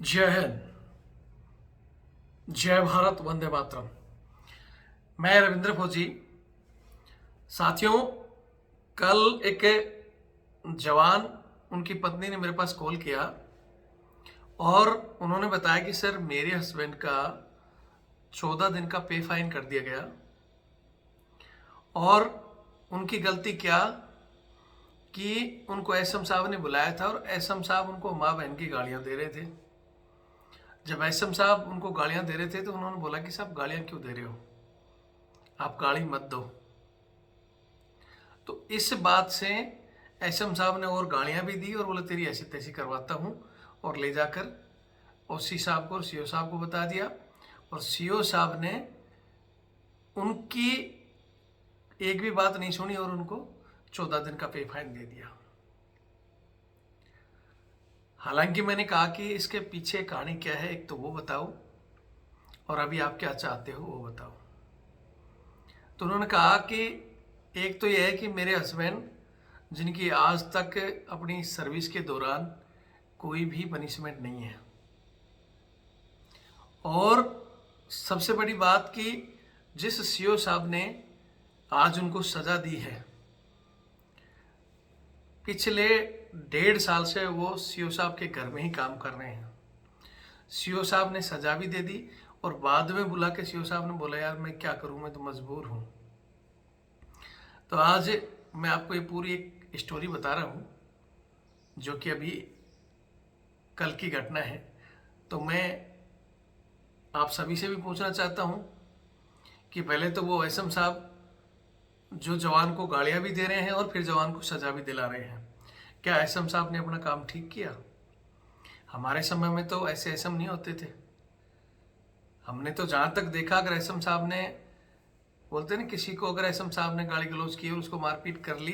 जय हिंद, जय भारत, वंदे मातरम। मैं रविंद्र फौजी। साथियों, कल एक जवान, उनकी पत्नी ने मेरे पास कॉल किया और उन्होंने बताया कि सर, मेरे हस्बैंड का 14 दिन का पे फाइन कर दिया गया। और उनकी गलती क्या कि उनको एसएम साहब ने बुलाया था और एसएम साहब उनको माँ बहन की गालियाँ दे रहे थे। जब एसएम साहब उनको गालियाँ दे रहे थे तो उन्होंने बोला कि साहब, गालियाँ क्यों दे रहे हो, आप गाली मत दो। तो इस बात से एसएम साहब ने और गालियाँ भी दी और बोले तेरी ऐसी तैसी करवाता हूँ, और ले जाकर ओसी साहब को और सीओ साहब को बता दिया। और सीओ साहब ने उनकी एक भी बात नहीं सुनी और उनको 14 दिन का पे फाइन दे दिया। हालांकि मैंने कहा कि इसके पीछे कहानी क्या है, एक तो वो बताओ और अभी आप क्या चाहते हो वो बताओ। तो उन्होंने कहा कि एक तो यह है कि मेरे हस्बैंड, जिनकी आज तक अपनी सर्विस के दौरान कोई भी पनिशमेंट नहीं है, और सबसे बड़ी बात कि जिस सीओ साहब ने आज उनको सजा दी है, पिछले 1.5 साल से वो सीओ साहब के घर में ही काम कर रहे हैं। सीओ साहब ने सजा भी दे दी और बाद में बुला के सीओ साहब ने बोला, यार मैं क्या करूं, मैं तो मजबूर हूं। तो आज मैं आपको ये पूरी एक स्टोरी बता रहा हूं जो कि अभी कल की घटना है। तो मैं आप सभी से भी पूछना चाहता हूं कि पहले तो वो एसएम साहब जो जवान को गालियां भी दे रहे हैं और फिर जवान को सजा भी दिला रहे हैं, क्या एसएम साहब ने अपना काम ठीक किया? हमारे समय में तो ऐसे एसएम नहीं होते थे। हमने तो जहां तक देखा, अगर एसएम साहब ने, बोलते ना, किसी को अगर एसएम साहब ने गाली गलौज की और उसको मारपीट कर ली,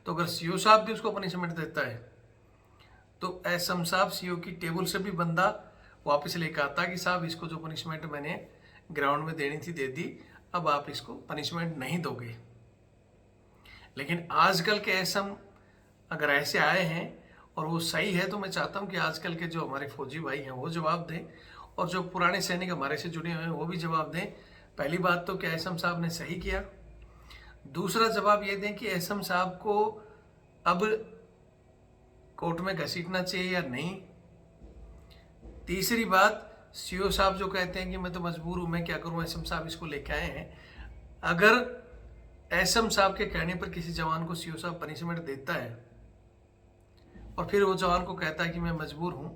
तो अगर सीओ साहब भी उसको पनिशमेंट देता है तो एसएम साहब सीओ की टेबल से भी बंदा वापस लेकर आता कि साहब, इसको जो पनिशमेंट मैंने ग्राउंड में देनी थी दे दी, अब आप इसको पनिशमेंट नहीं दोगे। लेकिन आजकल के एसएम अगर ऐसे आए हैं और वो सही है, तो मैं चाहता हूं कि आजकल के जो हमारे फौजी भाई हैं वो जवाब दें, और जो पुराने सैनिक हमारे से जुड़े हुए हैं वो भी जवाब दें। पहली बात तो क्या एसएम साहब ने सही किया? दूसरा जवाब ये दें कि एसएम साहब को अब कोर्ट में घसीटना चाहिए या नहीं। तीसरी बात, सीओ साहब जो कहते हैं कि मैं तो मजबूर हूं, मैं क्या करूं, एसएम साहब इसको लेके आए हैं। अगर एसएम साहब के कहने पर किसी जवान को सीओ साहब पनिशमेंट देता है और फिर वो जवान को कहता है कि मैं मजबूर हूं,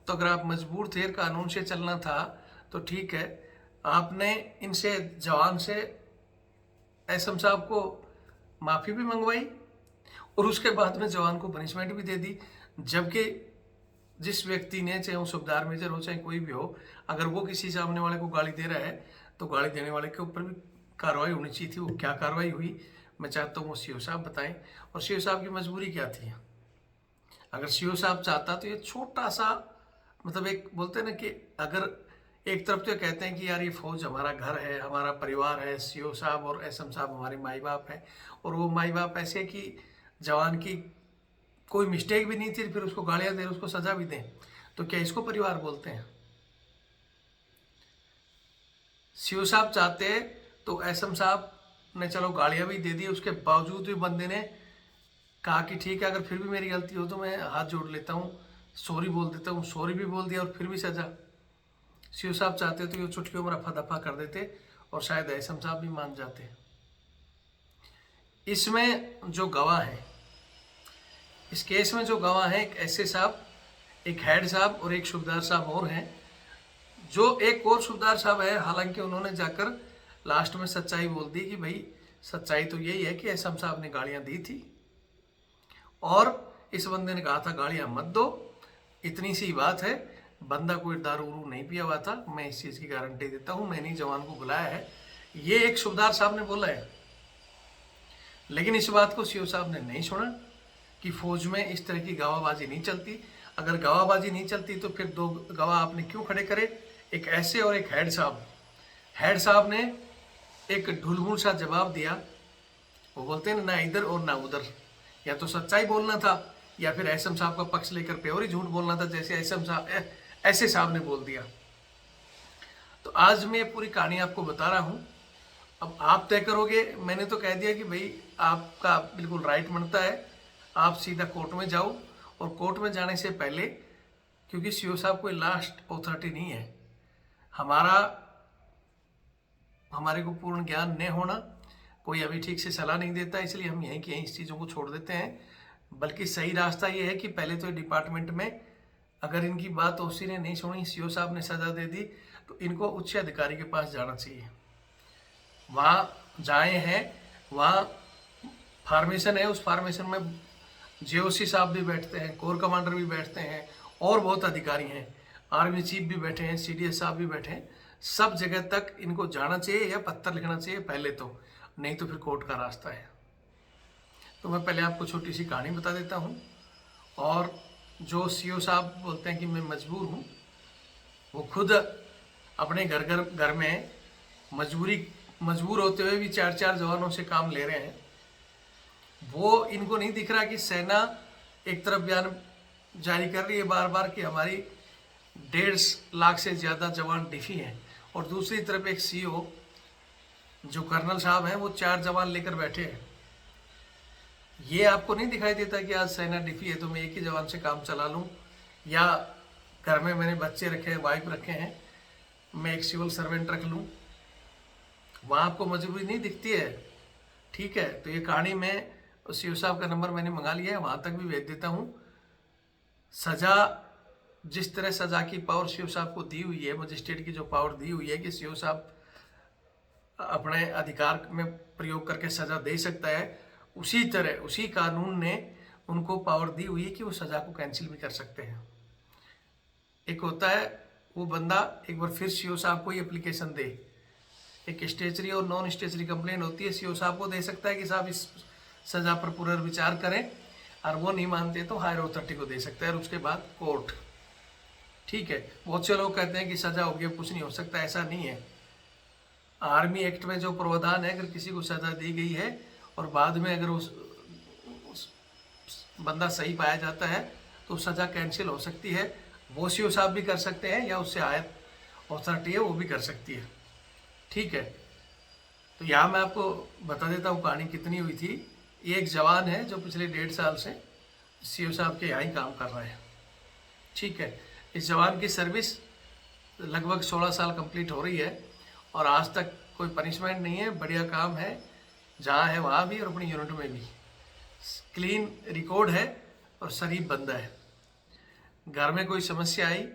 तो अगर आप मजबूर थे, कानून से चलना था, तो ठीक है, आपने इनसे, जवान से, एसएम साहब को माफ़ी भी मंगवाई और उसके बाद में जवान को पनिशमेंट भी दे दी। जबकि जिस व्यक्ति ने, चाहे वो सूबेदार मेजर हो चाहे कोई भी हो, अगर वो किसी सामने वाले को गाली दे रहा है तो गाली देने वाले के ऊपर भी कार्रवाई होनी चाहिए थी। वो क्या कार्रवाई हुई, मैं चाहता हूँ वो सीओ साहब बताएं, और सीओ साहब की मजबूरी क्या थी। अगर सीओ साहब चाहता तो ये छोटा सा, मतलब एक, बोलते हैं ना कि अगर एक तरफ तो कहते हैं कि यार ये फौज हमारा घर है, हमारा परिवार है, सीओ साहब और एसएम साहब हमारे माई बाप हैं, और वो माई बाप ऐसे कि जवान की कोई मिस्टेक भी नहीं थी, फिर उसको गालियां दें, उसको सजा भी दें, तो क्या इसको परिवार बोलते हैं? सीओ साहब चाहते तो एसएम साहब ने चलो गालियां भी दे दी, उसके बावजूद भी बंदे ने कहा कि ठीक है, अगर फिर भी मेरी गलती हो तो मैं हाथ जोड़ लेता हूँ, सॉरी बोल देता हूँ। सॉरी भी बोल दिया और फिर भी सजा। सीओ साहब चाहते तो ये चुटकियों में रफा दफा कर देते और शायद एसएम साहब भी मान जाते। इसमें जो गवाह है, इस केस में जो गवाह है, एक एसए साहब, एक हेड साहब और एक सूबेदार साहब और हैं। जो एक और सूबेदार साहब है, हालांकि उन्होंने जाकर लास्ट में सच्चाई बोल दी कि भाई सच्चाई तो यही है कि एसएम साहब ने गालियां दी थी और इस बंदे ने कहा था गालियां मत दो। इतनी सी बात है, बंदा कोई दारू उरू नहीं पिया हुआ था, मैं इस चीज़ की गारंटी देता हूँ, मैंने जवान को बुलाया है, ये एक सूबेदार साहब ने बोला है। लेकिन इस बात को सीओ साहब ने नहीं सुना कि फौज में इस तरह की गवाहबाजी नहीं चलती। अगर गवाहबाजी नहीं चलती तो फिर दो गवाह आपने क्यों खड़े करे, एक ऐसे और एक हेड साहब। हेड साहब ने एक ढुलमुल सा जवाब दिया। वो बोलते हैं ना इधर और ना उधर, या तो सच्चाई बोलना था या फिर एसएम साहब का पक्ष लेकर प्योर ही झूठ बोलना था। जैसे एसएम साहब, ऐसे साहब ने बोल दिया। तो आज मैं ये पूरी कहानी आपको बता रहा हूँ। अब आप तय करोगे। मैंने तो कह दिया कि भाई आपका बिल्कुल राइट बनता है, आप सीधा कोर्ट में जाओ। और कोर्ट में जाने से पहले, क्योंकि सीओ साहब कोई लास्ट अथॉरिटी नहीं है, हमारे को पूर्ण ज्ञान न होना, कोई अभी ठीक से सलाह नहीं देता, इसलिए हम यहीं की यहीं इस चीज़ों को छोड़ देते हैं। बल्कि सही रास्ता ये है कि पहले तो डिपार्टमेंट में अगर इनकी बात ओसी ने नहीं सुनी, सीओ साहब ने सज़ा दे दी, तो इनको उच्च अधिकारी के पास जाना चाहिए। वहाँ जाए हैं, वहाँ फार्मेशन है, उस फार्मेशन में जेओसी साहब भी बैठते हैं, कोर कमांडर भी बैठते हैं, और बहुत अधिकारी हैं, आर्मी चीफ भी बैठे हैं, सीडीएस साहब भी बैठे हैं। सब जगह तक इनको जाना चाहिए या पत्र लिखना चाहिए पहले तो, नहीं तो फिर कोर्ट का रास्ता है। तो मैं पहले आपको छोटी सी कहानी बता देता हूँ। और जो सीओ साहब बोलते हैं कि मैं मजबूर हूँ, वो खुद अपने घर में मजबूर होते हुए भी 4-4 जवानों से काम ले रहे हैं। वो इनको नहीं दिख रहा कि सेना एक तरफ बयान जारी कर रही है बार बार कि हमारी 1.5 लाख से ज़्यादा जवान डिफी हैं, और दूसरी तरफ एक सीओ जो कर्नल साहब हैं वो 4 जवान लेकर बैठे हैं। ये आपको नहीं दिखाई देता कि आज सेना डिफी है तो मैं एक ही जवान से काम चला लूँ, या घर में मैंने बच्चे रखे हैं, वाइफ रखे हैं, मैं एक सिविल सर्वेंट रख लूँ। वहाँ आपको मजबूरी नहीं दिखती है। ठीक है, तो ये कहानी में सीओ साहब का नंबर मैंने मंगा लिया है, वहाँ तक भी भेज देता हूँ। सज़ा, जिस तरह सज़ा की पावर सीओ साहब को दी हुई है, मजिस्ट्रेट की जो पावर दी हुई है कि सीओ साहब अपने अधिकार में प्रयोग करके सज़ा दे सकता है, उसी तरह उसी कानून ने उनको पावर दी हुई है कि वो सज़ा को कैंसिल भी कर सकते हैं। एक होता है वो बंदा एक बार फिर सीओ साहब को ही एप्लीकेशन दे, एक स्टेचरी और नॉन स्टेचरी कंप्लेंट होती है, सीओ साहब को दे सकता है कि साहब इस सज़ा पर पुनर्विचार करें, और वो नहीं मानते तो हायर अथॉरिटी को दे सकता है, और उसके बाद कोर्ट। ठीक है, बहुत से लोग कहते हैं कि सज़ा हो गई कुछ नहीं हो सकता, ऐसा नहीं है। आर्मी एक्ट में जो प्रावधान है, अगर किसी को सज़ा दी गई है और बाद में अगर उस बंदा सही पाया जाता है तो सज़ा कैंसिल हो सकती है। वो सीओ साहब भी कर सकते हैं, या उससे हायर अथॉरिटी है वो भी कर सकती है। ठीक है, तो यहाँ मैं आपको बता देता हूँ कहानी कितनी हुई थी। एक जवान है जो पिछले 1.5 साल से सीओ साहब के यहाँ ही काम कर रहा है। ठीक है, इस जवान की सर्विस लगभग 16 साल कंप्लीट हो रही है, और आज तक कोई पनिशमेंट नहीं है, बढ़िया काम है, जहाँ है वहाँ भी और अपनी यूनिट में भी क्लीन रिकॉर्ड है, और शरीफ बंदा है। घर में कोई समस्या आई,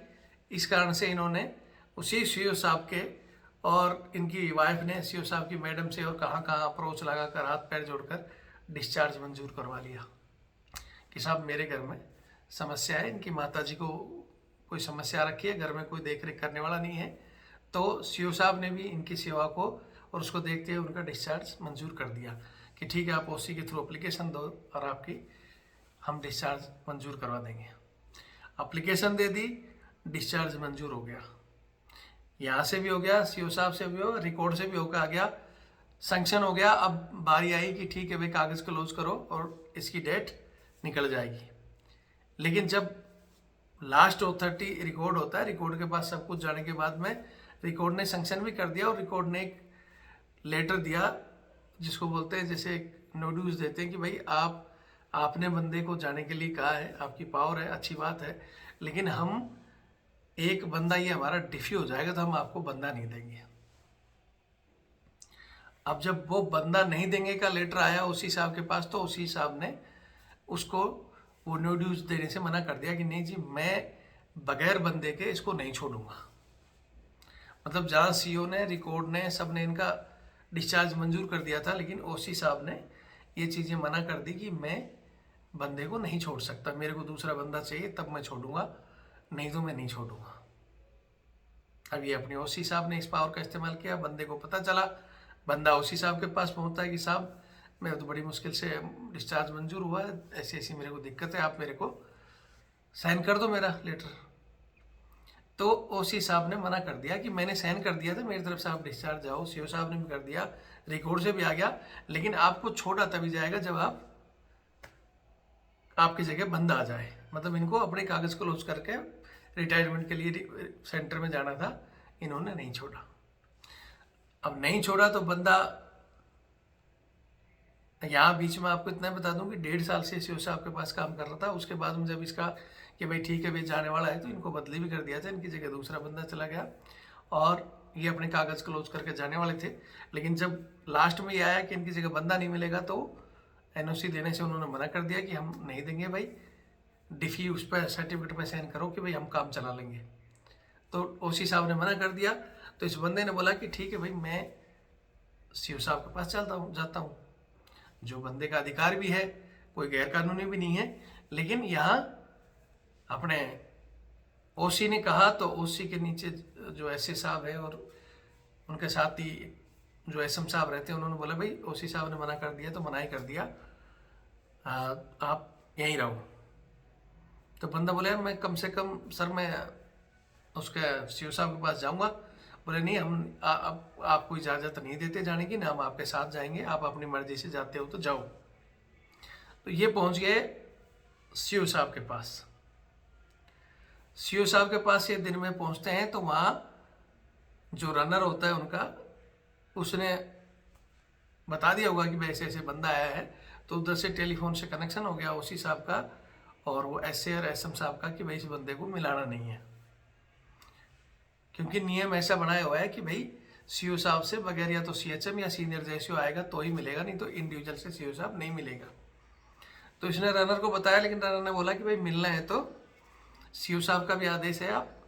इस कारण से इन्होंने उसी सीओ साहब के और इनकी वाइफ ने सीओ साहब की मैडम से और कहाँ कहाँ अप्रोच लगाकर हाथ पैर जोड़कर डिस्चार्ज मंजूर करवा लिया कि साहब मेरे घर में समस्या है, इनकी माताजी को कोई समस्या रखी है, घर में कोई देख रेख करने वाला नहीं है। तो सीओ साहब ने भी इनकी सेवा को और उसको देखते हुए उनका डिस्चार्ज मंजूर कर दिया कि ठीक है, आप ओसी के थ्रू एप्लीकेशन दो और आपकी हम डिस्चार्ज मंजूर करवा देंगे। एप्लीकेशन दे दी, डिस्चार्ज मंजूर हो गया, यहाँ से भी हो गया, सीओ साहब से भी हो, रिकॉर्ड से भी होकर आ गया, सैंक्शन हो गया। अब बारी आई कि ठीक है भाई कागज़ क्लोज करो और इसकी डेट निकल जाएगी। लेकिन जब लास्ट अथॉरिटी रिकॉर्ड होता है, रिकॉर्ड के पास सब कुछ जाने के बाद में रिकॉर्ड ने सैंक्शन भी कर दिया, और रिकॉर्ड ने एक लेटर दिया जिसको बोलते हैं, जैसे नोटिस देते हैं कि भाई आपने बंदे को जाने के लिए कहा है, आपकी पावर है, अच्छी बात है, लेकिन हम एक बंदा ये हमारा डिफी हो जाएगा तो हम आपको बंदा नहीं देंगे। अब जब वो बंदा नहीं देंगे का लेटर आया उसी साहब के पास, तो उसी साहब ने उसको वो नोटिस देने से मना कर दिया कि नहीं जी, मैं बगैर बंदे के इसको नहीं छोड़ूंगा। मतलब जहाँ सीओ ने, रिकॉर्ड ने, सब ने इनका डिस्चार्ज मंजूर कर दिया था, लेकिन ओसी साहब ने ये चीज़ें मना कर दी कि मैं बंदे को नहीं छोड़ सकता, मेरे को दूसरा बंदा चाहिए तब मैं छोड़ूंगा, नहीं तो मैं नहीं छोड़ूंगा। अब ये अपने ओसी साहब ने इस पावर का इस्तेमाल किया, बंदे को पता चला, बंदा ओसी साहब के पास पहुंचता है कि साहब मेरे तो बड़ी मुश्किल से डिस्चार्ज मंजूर हुआ है, ऐसी ऐसी मेरे को दिक्कत है, आप मेरे को साइन कर दो मेरा लेटर। तो ओसी साहब ने मना कर दिया कि मैंने साइन कर दिया था, मेरी तरफ से आप डिस्चार्ज जाओ। सीओ साहब ने भी कर दिया, रिकॉर्ड से भी आ गया, लेकिन आपको छोड़ा तभी जाएगा जब आपकी जगह बंदा आ जाए। मतलब इनको अपने कागज़ क्लोज करके रिटायरमेंट के लिए सेंटर में जाना था, इन्होंने नहीं छोड़ा। अब नहीं छोड़ा तो बंदा, यहाँ बीच में आपको इतना बता दूं कि 1.5 साल से सीओ साहब के पास काम कर रहा था। उसके बाद में जब इसका कि भाई ठीक है भाई जाने वाला है, तो इनको बदली भी कर दिया था, इनकी जगह दूसरा बंदा चला गया और ये अपने कागज़ क्लोज करके जाने वाले थे। लेकिन जब लास्ट में ये आया कि इनकी जगह बंदा नहीं मिलेगा, तो एनओसी देने से उन्होंने मना कर दिया कि हम नहीं देंगे भाई, डिफी उस पर सर्टिफिकेट पर साइन करो कि भाई हम काम चला लेंगे। तो ओसी साहब ने मना कर दिया। तो इस बंदे ने बोला कि ठीक है भाई, मैं सीओ साहब के पास जाता हूँ, जो बंदे का अधिकार भी है, कोई गैर कानूनी भी नहीं है। लेकिन यहाँ अपने ओसी ने कहा, तो ओसी के नीचे जो एसए साहब है और उनके साथ ही जो एसएम साहब रहते हैं, उन्होंने बोला भाई ओसी साहब ने मना कर दिया तो मना ही कर दिया, आप यहीं रहो। तो बंदा बोले मैं कम से कम सर मैं उसके सीओ साहब के पास जाऊंगा। बोले नहीं, हम आपको इजाज़त नहीं देते जाने की, ना हम आपके साथ जाएंगे, आप अपनी मर्जी से जाते हो तो जाओ। तो ये पहुंच गए सीओ साहब के पास। सीओ साहब के पास ये दिन में पहुंचते हैं तो वहाँ जो रनर होता है उनका, उसने बता दिया होगा कि भाई ऐसे ऐसे बंदा आया है। तो उधर से टेलीफोन से कनेक्शन हो गया ओसी साहब का और वो एसए और एसएम साहब का कि भाई इस बंदे को मिलाना नहीं है, क्योंकि नियम ऐसा बनाया हुआ है कि भाई सीओ साहब से बगैर या तो सीएचएम या सीनियर जेसीओ आएगा तो ही मिलेगा, नहीं तो इंडिविजुअल से सीओ साहब नहीं मिलेगा। तो इसने रनर को बताया, लेकिन रनर ने बोला कि भाई मिलना है तो सीओ साहब का भी आदेश है, आप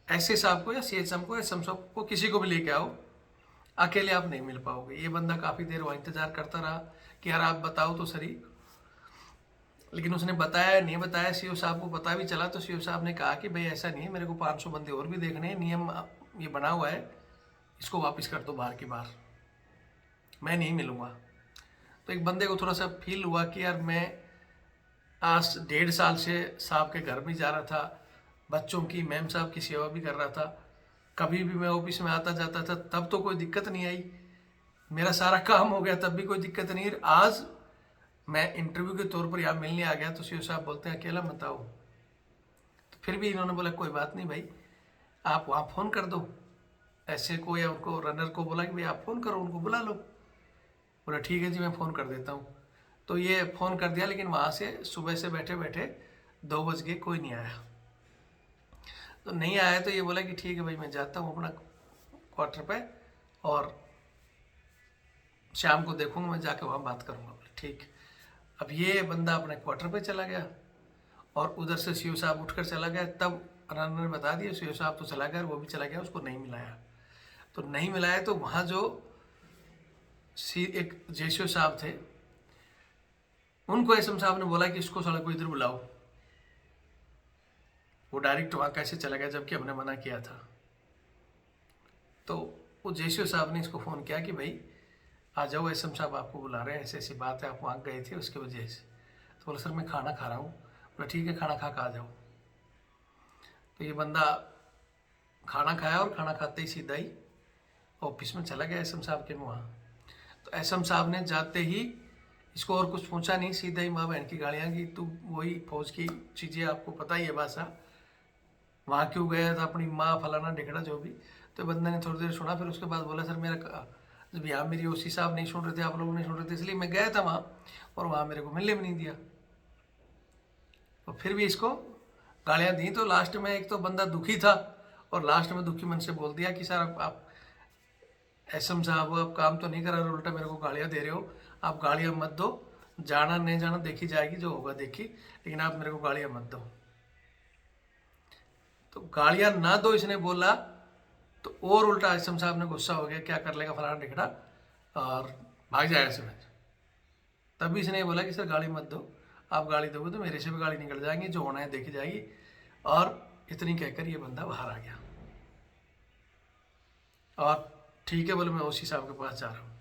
एसए साहब को या सीएचएम को, एसएम साहब को, किसी को भी लेके आओ, अकेले आप नहीं मिल पाओगे। ये बंदा काफ़ी देर वहाँ इंतजार करता रहा कि यार आप बताओ तो सही, लेकिन उसने बताया नहीं बताया। सीओ साहब को पता भी चला तो सीओ साहब ने कहा कि भाई ऐसा नहीं है, मेरे को 500 बंदे और भी देखने हैं, नियम ये बना हुआ है, इसको वापस कर दो बाहर की बाहर, मैं नहीं मिलूँगा। तो एक बंदे को थोड़ा सा फील हुआ कि यार मैं आज 1.5 साल से साहब के घर भी जा रहा था, बच्चों की मैम साहब की सेवा भी कर रहा था, कभी भी मैं ऑफिस में आता जाता था तब तो कोई दिक्कत नहीं आई, मेरा सारा काम हो गया तब भी कोई दिक्कत नहीं। आज मैं इंटरव्यू के तौर पर यहाँ मिलने आ गया तो सीओ साहब बोलते हैं अकेला मत आओ। तो फिर भी इन्होंने बोला कोई बात नहीं भाई, आप वहाँ फ़ोन कर दो ऐसे को, या उनको रनर को बोला कि भाई आप फ़ोन करो, उनको बुला लो। बोला ठीक है जी मैं फ़ोन कर देता हूँ। तो ये फ़ोन कर दिया, लेकिन वहाँ से सुबह से बैठे बैठे 2 बज गए, कोई नहीं आया। तो नहीं आया तो ये बोला कि ठीक है भाई मैं जाता हूँ अपना क्वार्टर पे और शाम को देखूंगा, मैं जाके वहाँ बात करूँगा। बोले ठीक। अब ये बंदा अपने क्वार्टर पे चला गया और उधर से सीओ साहब उठकर चला गया। तब रनर ने बता दिया सीओ साहब तो चला गया, वो भी चला गया, उसको नहीं मिलाया। तो नहीं मिलाया तो वहाँ जो एक जेसीओ साहब थे, उनको एसएम साहब ने बोला कि इसको साला को इधर बुलाओ। वो डायरेक्ट वहाँ कैसे चला गया जबकि हमने मना किया था। तो वो जेसीओ साहब ने इसको फ़ोन किया कि भाई आ जाओ, एसएम साहब आपको बुला रहे हैं, ऐसी ऐसी बात है, आप वहाँ गए थे उसकी वजह से। तो बोला सर मैं खाना खा रहा हूँ। बोला ठीक है खाना खा आ जाओ। तो ये बंदा खाना खाया और खाना खाते ही सीधा ही ऑफिस में चला गया एसएम साहब के वहाँ। तो एसएम साहब ने जाते ही इसको और कुछ पूछा नहीं, सीधा ही माँ बहन की गालियाँ की, तू वही फौज की चीज़ें आपको पता ही है भाषा, वहाँ क्यों गया था, अपनी माँ फलाना ढिकड़ा जो भी। तो बंदे ने थोड़ी देर सुना, फिर उसके बाद बोला सर मेरा जब यहाँ मेरी ओसी साहब नहीं सुन रहे थे, आप लोग नहीं सुन रहे थे, इसलिए मैं गया था वहाँ और वहाँ मेरे को मिलने भी नहीं दिया। तो फिर भी इसको गालियाँ दी। तो लास्ट में एक तो बंदा दुखी था और लास्ट में दुखी मन से बोल दिया कि सर आप एसएम साहब आप काम तो नहीं करा रहे, उल्टा मेरे को गालियाँ दे रहे हो, आप गालियाँ मत दो, जाना नहीं जाना देखी जाएगी, जो होगा देखी, लेकिन आप मेरे को गालियाँ मत दो। तो गालियाँ ना दो इसने बोला तो और उल्टा एसएम साहब ने गुस्सा हो गया, क्या कर लेगा फलाना टिकड़ा, और भाग जाएगा से। तभी इसने बोला कि सर गाली मत दो, आप गाली दोगे तो मेरे से भी गाली निकल जाएंगी, जो होना है देखी जाएगी। और इतनी कहकर ये बंदा बाहर आ गया। और ठीक है बोले मैं ओसी साहब के पास जा रहा हूँ।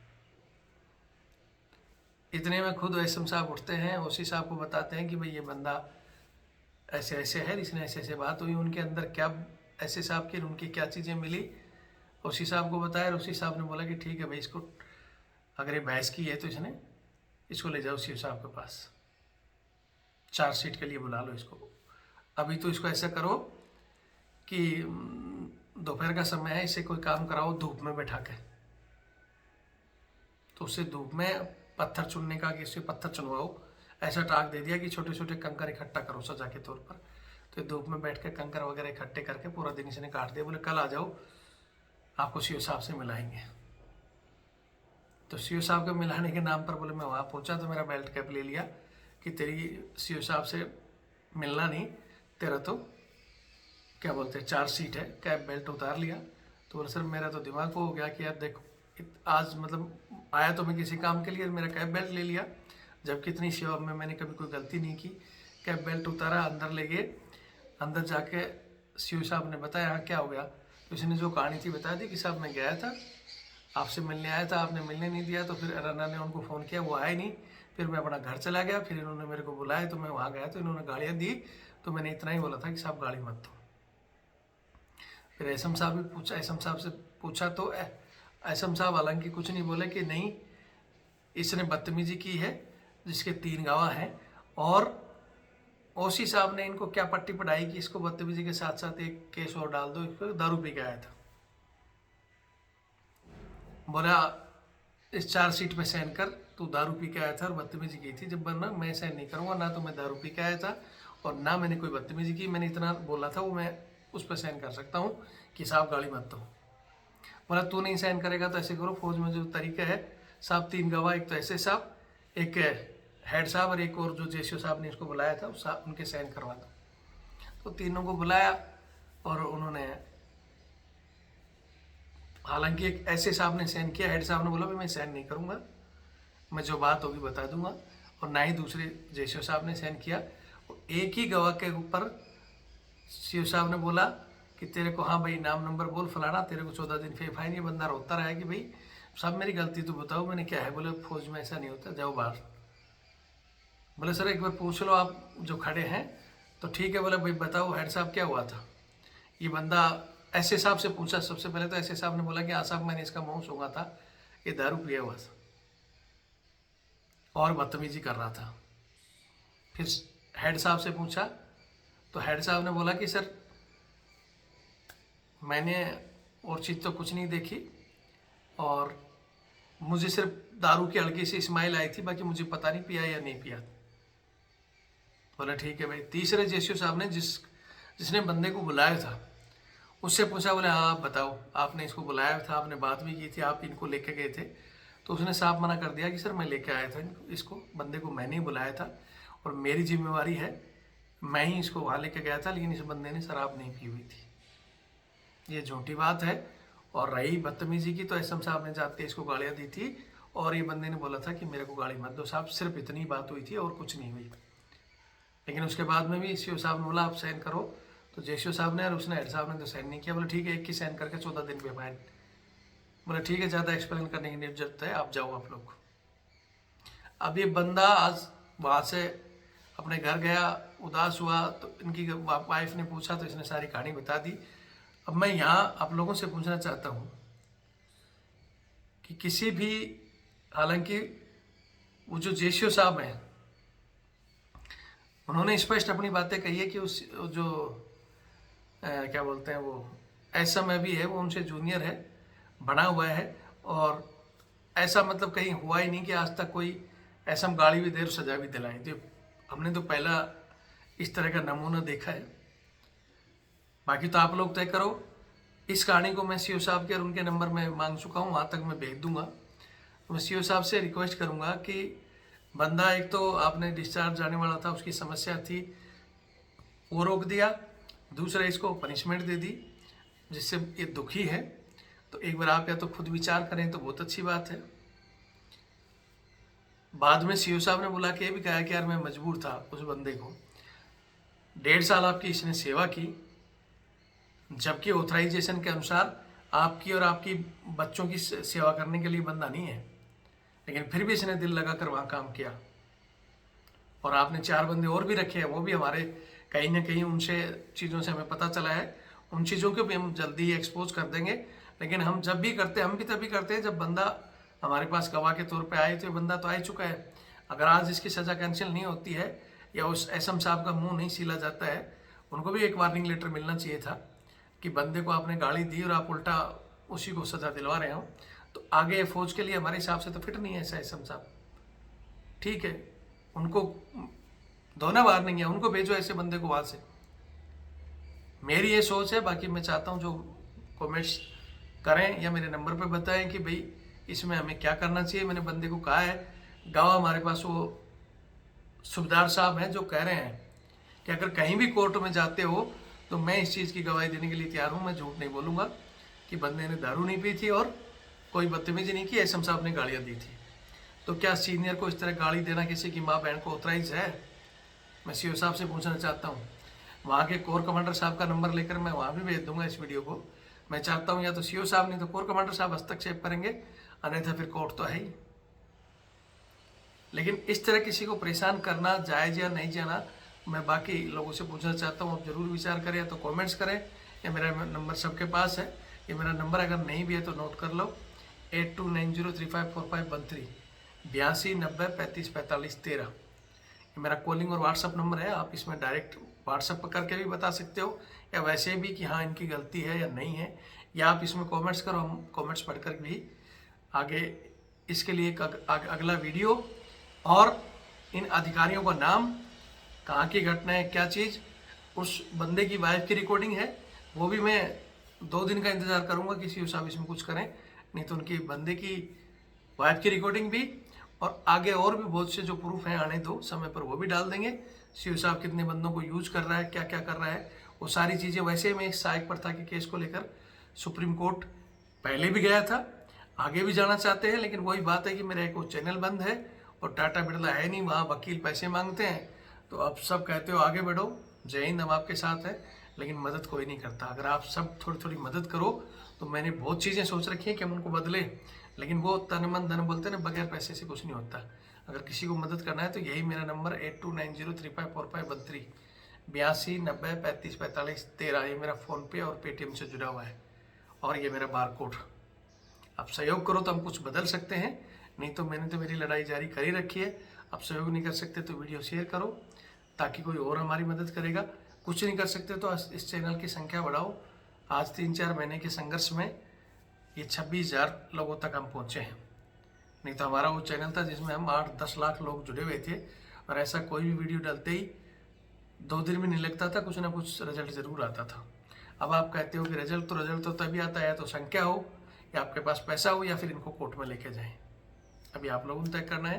इतने में खुद एसएम साहब उठते हैं, ओसी साहब को बताते हैं कि भाई ये बंदा ऐसे ऐसे है, इसने ऐसे ऐसे बात हुई, उनके अंदर क्या ऐसे साहब की उनकी क्या चीज़ें मिली, ओसी साहब को बताया। और ओसी साहब ने बोला कि ठीक है भाई इसको अगर ये बहस की है तो इसको ले जाओ सीओ साहब के पास, चार्जशीट के लिए बुला लो इसको। अभी तो इसको ऐसा करो कि दोपहर का समय है, इसे कोई काम कराओ धूप में बैठा के। तो उसे धूप में पत्थर चुनने का कि इससे पत्थर चुनवाओ, ऐसा टास्क दे दिया कि छोटे छोटे कंकर इकट्ठा करो सजा के तौर पर। तो धूप में बैठ के कंकर वगैरह इकट्ठे करके पूरा दिन इसने काट दिया। बोले कल आ जाओ, आपको सीओ साहब से मिलाएंगे। तो सीओ साहब को मिलाने के नाम पर बोले मैं वहाँ पहुँचा तो मेरा बेल्ट कैप ले लिया कि तेरी सीओ साहब से मिलना नहीं, तेरा तो क्या बोलते हैं चार्जशीट है। कैप बेल्ट उतार लिया। तो बोले सर मेरा तो दिमाग को हो गया कि यार देखो आज मतलब आया तो मैं किसी काम के लिए, मेरा कैप बेल्ट ले लिया, जबकि इतनी सेवा में मैंने कभी कोई गलती नहीं की। कैप बेल्ट उतारा, अंदर ले गए। अंदर जाके सीओ साहब ने बताया हाँ क्या हो गया। तो इसने जो कहानी थी बता दी कि साहब मैं गया था, आपसे मिलने आया था, आपने मिलने नहीं दिया। तो फिर रना ने उनको फ़ोन किया, वो आए नहीं। फिर मैं अपना घर चला गया। फिर इन्होंने मेरे को बुलाया तो मैं वहाँ गया तो इन्होंने गाड़ियाँ दी। तो मैंने इतना ही बोला था कि साहब गाड़ी मत दो। फिर एसएम साहब भी पूछा, एसएम साहब से पूछा तो एसएम साहब हालांकि कुछ नहीं बोले कि नहीं इसने बदतमीजी की है, जिसके 3 गवाह हैं। और ओसी साहब ने इनको क्या पट्टी पढ़ाई कि इसको बदतमीजी के साथ साथ एक केस और डाल दो, इसको दारू पी के आया था। बोला इस चार्जशीट पे साइन कर, तू दारू पी के आया था और बदतमीजी की थी। जब वरना मैं साइन नहीं करूँगा, ना तो मैं दारू पी के आया था और ना मैंने कोई बदतमीजी की। मैंने इतना बोला था वो मैं उस पर साइन कर सकता हूँ कि साहब गाड़ी मत दो। बोला तू नहीं साइन करेगा तो ऐसे करो, फौज में जो तरीका है साहब 3 गवाह, एक तो ऐसे साहब, एक हेड साहब और एक और जो जेसीओ साहब ने इसको बुलाया था उस उनके साइन करवा दो। तो तीनों को बुलाया और उन्होंने, हालांकि एक ऐसे साहब ने साइन किया, हेड साहब ने बोला भाई मैं साइन नहीं करूँगा, मैं जो बात होगी बता दूंगा। और ना ही दूसरे जेसीओ साहब ने साइन किया। एक ही गवाह के ऊपर सीओ साहब ने बोला कि तेरे को हाँ भाई नाम नंबर बोल फलाना, तेरे को 14 दिन फिर फाइन। ये बंदा रोता रहा कि भाई साहब मेरी गलती तो बताओ मैंने क्या है। बोले फौज में ऐसा नहीं होता, जाओ बाहर। बोले सर एक बार पूछ लो आप जो खड़े हैं। तो ठीक है, बोले भाई बताओ हेड साहब क्या हुआ था। ये बंदा ऐसे साहब से पूछा। सबसे पहले तो ऐसे साहब ने बोला कि हाँ साहब मैंने इसका मुँह सूंघा था, ये दारू पिया हुआ था और बदतमीजी कर रहा था। फिर हेड साहब से पूछा तो हेड साहब ने बोला कि सर मैंने और चीज़ तो कुछ नहीं देखी और मुझे सिर्फ दारू की हल्की सी स्माइल आई थी, बाकी मुझे पता नहीं पिया या नहीं पिया। बोला ठीक है भाई। तीसरे जेसीओ साहब ने जिसने बंदे को बुलाया था उससे पूछा, बोले हाँ आप बताओ आपने इसको बुलाया था, आपने बात भी की थी, आप इनको लेके गए थे। तो उसने साफ मना कर दिया कि सर मैं लेके आया था इसको, बंदे को मैंने ही बुलाया था और मेरी जिम्मेवारी है, मैं ही इसको वहाँ लेके गया था, लेकिन इस बंदे ने शराब नहीं पी हुई थी। ये झूठी बात है। और रही बदतमीजी की तो एसएम साहब ने जाते इसको गालियाँ दी थी और ये बंदे ने बोला था कि मेरे को गाली मत दो साहब, सिर्फ इतनी बात हुई थी और कुछ नहीं हुई। लेकिन उसके बाद में भी सीओ साहब ने बोला आप साइन करो। तो जेसीओ साहब ने और उसने हेड साहब ने तो साइन नहीं किया। बोले ठीक है, एक की साइन करके 14 दिन पे फाइन। बोले ठीक है, ज़्यादा एक्सप्लेन करने की नहीं जरूरत है, आप जाओ आप लोग। अब ये बंदा आज वहाँ से अपने घर गया, उदास हुआ। तो इनकी वाइफ ने पूछा तो इसने सारी कहानी बता दी। अब मैं यहाँ आप लोगों से पूछना चाहता हूँ कि किसी भी, हालांकि वो जो जेसीओ साहब हैं उन्होंने स्पष्ट अपनी बातें कही है कि उस जो क्या बोलते हैं वो एसएम है भी है, वो उनसे जूनियर है, बना हुआ है। और ऐसा मतलब कहीं हुआ ही नहीं कि आज तक कोई एसएम गाड़ी भी देर सजा भी दिलाई। तो हमने तो पहला इस तरह का नमूना देखा है। बाकी तो आप लोग तय करो। इस कहानी को मैं सीओ साहब के और उनके नंबर में मांग चुका हूँ, वहाँ तक मैं भेज दूंगा। तो मैं सीओ साहब से रिक्वेस्ट करूँगा कि बंदा, एक तो आपने डिस्चार्ज जाने वाला था, उसकी समस्या थी, वो रोक दिया। दूसरा इसको पनिशमेंट दे दी जिससे ये दुखी है। तो एक बार आप या तो खुद विचार करें तो बहुत अच्छी बात है। बाद में सीओ साहब ने बुला के ये भी कहा कि यार मैं मजबूर था, उस बंदे को 1.5 साल आपकी इसने सेवा की, जबकि ऑथराइजेशन के अनुसार आपकी और आपकी बच्चों की सेवा करने के लिए बंदा नहीं है, लेकिन फिर भी इसने दिल लगाकर वहाँ काम किया। और आपने 4 बंदे और भी रखे हैं, वो भी हमारे कहीं ना कहीं उनसे चीज़ों से हमें पता चला है। उन चीज़ों को भी हम जल्दी ही एक्सपोज कर देंगे। लेकिन हम जब भी करते हैं, हम भी तभी करते हैं जब बंदा हमारे पास गवाह के तौर पे आए। तो ये बंदा तो आ ही चुका है। अगर आज इसकी सज़ा कैंसिल नहीं होती है या उस एसएम साहब का मुंह नहीं सीला जाता है, उनको भी एक वार्निंग लेटर मिलना चाहिए था। कि बंदे को आपने गाली दी और आप उल्टा उसी को सजा दिलवा रहे हो, तो आगे फौज के लिए हमारे हिसाब से तो फिट नहीं है ऐसा एसएम साहब। ठीक है, उनको धोना बाहर नहीं है, उनको भेजो ऐसे बंदे को वहाँ से। मेरी ये सोच है। बाकी मैं चाहता हूँ जो कमेंट्स करें या मेरे नंबर पे बताएं कि भाई इसमें हमें क्या करना चाहिए। मैंने बंदे को कहा है, गवाह हमारे पास वो सूबेदार साहब हैं जो कह रहे हैं कि अगर कहीं भी कोर्ट में जाते हो तो मैं इस चीज़ की गवाही देने के लिए तैयार हूँ। मैं झूठ नहीं बोलूँगा कि बंदे ने दारू नहीं पी थी और कोई बदतमीजी नहीं की, एसएम साहब ने गालियाँ दी थी। तो क्या सीनियर को इस तरह गाली देना किसी की माँ बहन को ऑथराइज है? मैं सीओ साहब से पूछना चाहता हूँ। वहाँ के कोर कमांडर साहब का नंबर लेकर मैं वहाँ भी भेज दूंगा इस वीडियो को। मैं चाहता हूँ या तो सीओ साहब नहीं तो कोर कमांडर साहब हस्तक्षेप करेंगे, अन्यथा फिर कोर्ट तो है ही। लेकिन इस तरह किसी को परेशान करना जायज़ या नहीं जाना, मैं बाकी लोगों से पूछना चाहता हूँ। आप जरूर विचार करें, या तो कमेंट्स करें, या मेरा नंबर सबके पास है। ये मेरा नंबर अगर नहीं भी है तो नोट कर लो, 8290354513 8290354513। ये मेरा कॉलिंग और व्हाट्सअप नंबर है। आप इसमें डायरेक्ट व्हाट्सअप पर करके भी बता सकते हो, या वैसे भी कि हाँ इनकी गलती है या नहीं है, या आप इसमें कमेंट्स करो, हम कमेंट्स पढ़कर भी आगे इसके लिए एक अगला वीडियो और इन अधिकारियों का नाम, कहाँ की घटना है, क्या चीज़, उस बंदे की वाइफ की रिकॉर्डिंग है, वो भी मैं 2 दिन का इंतज़ार करूँगा कि सीओ साहब इसमें कुछ करें। नहीं तो उनकी बंदे की वाइफ की रिकॉर्डिंग भी और आगे और भी बहुत से जो प्रूफ हैं आने दो समय पर, वो भी डाल देंगे। सीओ साहब कितने बंदों को यूज कर रहा है, क्या क्या कर रहा है, वो सारी चीज़ें। वैसे मैं इस सहायक प्रथा के केस को लेकर सुप्रीम कोर्ट पहले भी गया था, आगे भी जाना चाहते हैं। लेकिन वही बात है कि मेरा एक वो चैनल बंद है और टाटा बिरला है नहीं, वहाँ वकील पैसे मांगते हैं। तो अब सब कहते हो आगे बढ़ो, जय हिंद, हम आपके साथ है, लेकिन मदद कोई नहीं करता। अगर आप सब थोड़ी थोड़ी मदद करो तो मैंने बहुत चीज़ें सोच रखी हैं कि हम उनको बदले, लेकिन वो तन मन धन बोलते हैं ना, बगैर पैसे से कुछ नहीं होता। अगर किसी को मदद करना है तो यही मेरा नंबर 8290354513 8290354513, ये मेरा फ़ोनपे और पेटीएम से जुड़ा हुआ है, और ये मेरा बार कोड। आप सहयोग करो तो हम कुछ बदल सकते हैं, नहीं तो मैंने तो मेरी लड़ाई जारी कर ही रखी है। आप सहयोग नहीं कर सकते तो वीडियो शेयर करो ताकि कोई और हमारी मदद करेगा। कुछ नहीं कर सकते तो इस चैनल की संख्या बढ़ाओ। आज 3-4 महीने के संघर्ष में ये 26,000 लोगों तक हम पहुँचे हैं। नहीं तो हमारा वो चैनल था जिसमें हम 8-10 लाख लोग जुड़े हुए थे, और ऐसा कोई भी वीडियो डालते ही 2 दिन भी नहीं लगता था, कुछ ना कुछ रिजल्ट ज़रूर आता था। अब आप कहते हो कि रिजल्ट तो तभी आता है तो संख्या हो, या आपके पास पैसा हो, या फिर इनको कोर्ट में लेके जाएं। अभी आप लोगों ने तय करना है।